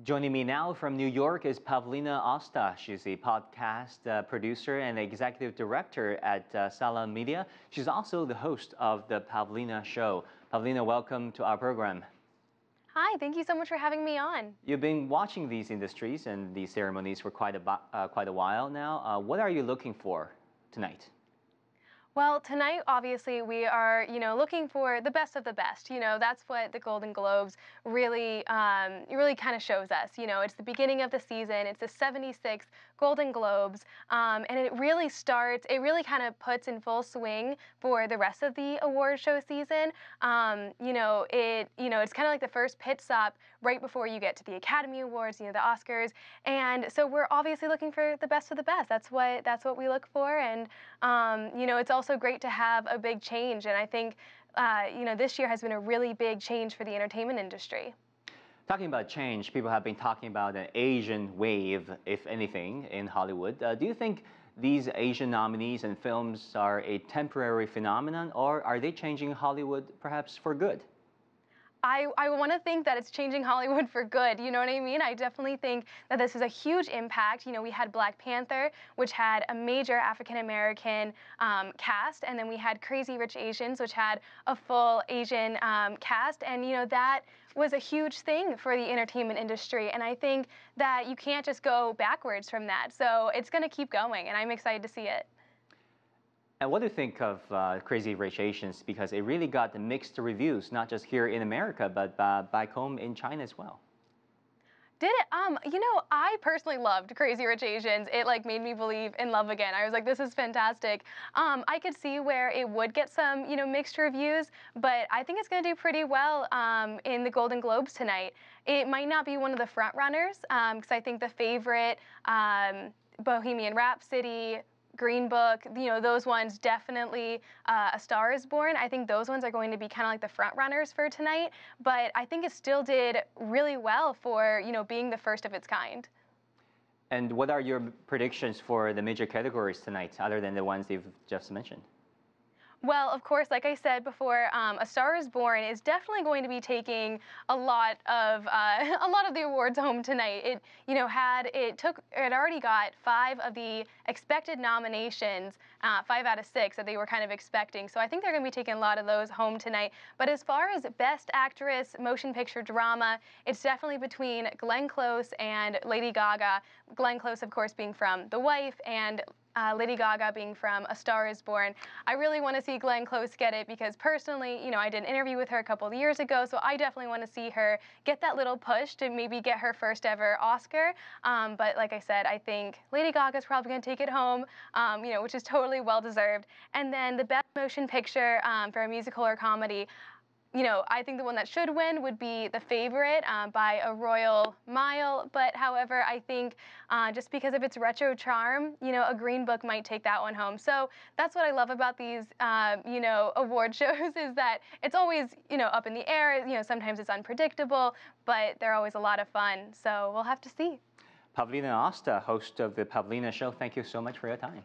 Joining me now from New York is Pavlina Osta. She's a podcast producer and executive director at Salem Media. She's also the host of the Pavlina Show. Pavlina, welcome to our program. Hi, thank you so much for having me on. You've been watching these industries and these ceremonies for quite a while now. What are you looking for tonight? Well, tonight, obviously, we are, looking for the best of the best. That's what the Golden Globes really kind of shows us. It's the beginning of the season. It's the 76th Golden Globes, and it really kind of puts in full swing for the rest of the award show season. It's kind of like the first pit stop right before you get to the Academy Awards, the Oscars, and so we're obviously looking for the best of the best. That's what we look for, and it's also great to have a big change, and I think this year has been a really big change for the entertainment industry. Talking about change, people have been talking about an Asian wave, if anything, in Hollywood. Do you think these Asian nominees and films are a temporary phenomenon, or are they changing Hollywood perhaps for good? I want to think that it's changing Hollywood for good, you know what I mean? I definitely think that this is a huge impact. We had Black Panther, which had a major African-American cast, and then we had Crazy Rich Asians, which had a full Asian cast, and that was a huge thing for the entertainment industry, and I think that you can't just go backwards from that, so it's going to keep going, and I'm excited to see it. And what do you think of Crazy Rich Asians? Because it really got the mixed reviews, not just here in America, but back home in China as well. Did it? I personally loved Crazy Rich Asians. It made me believe in love again. I was like, this is fantastic. I could see where it would get some, mixed reviews, but I think it's going to do pretty well in the Golden Globes tonight. It might not be one of the front runners because I think the favorite, Bohemian Rhapsody, Green Book, those ones definitely, A Star is Born. I think those ones are going to be kind of like the front runners for tonight, but I think it still did really well for, being the first of its kind. And what are your predictions for the major categories tonight, other than the ones you've just mentioned? Well, of course, like I said before, A Star is Born is definitely going to be taking a lot of the awards home tonight. It already got 5 of the expected nominations, 5 out of 6 that they were kind of expecting. So I think they're going to be taking a lot of those home tonight. But as far as Best Actress, Motion Picture Drama, it's definitely between Glenn Close and Lady Gaga. Glenn Close, of course, being from The Wife, and Lady Gaga being from A Star is Born. I really want to see Glenn Close get it because personally, I did an interview with her a couple of years ago, so I definitely want to see her get that little push to maybe get her first ever Oscar. But like I said, I think Lady Gaga's probably going to take it home, which is totally well-deserved. And then the Best Motion Picture for a musical or comedy, I think the one that should win would be The Favorite by a royal mile. But however, I think just because of its retro charm, a Green Book might take that one home. So that's what I love about these, award shows is that it's always, up in the air. Sometimes it's unpredictable, but they're always a lot of fun. So we'll have to see. Pavlina Osta, host of the Pavlina Show, thank you so much for your time.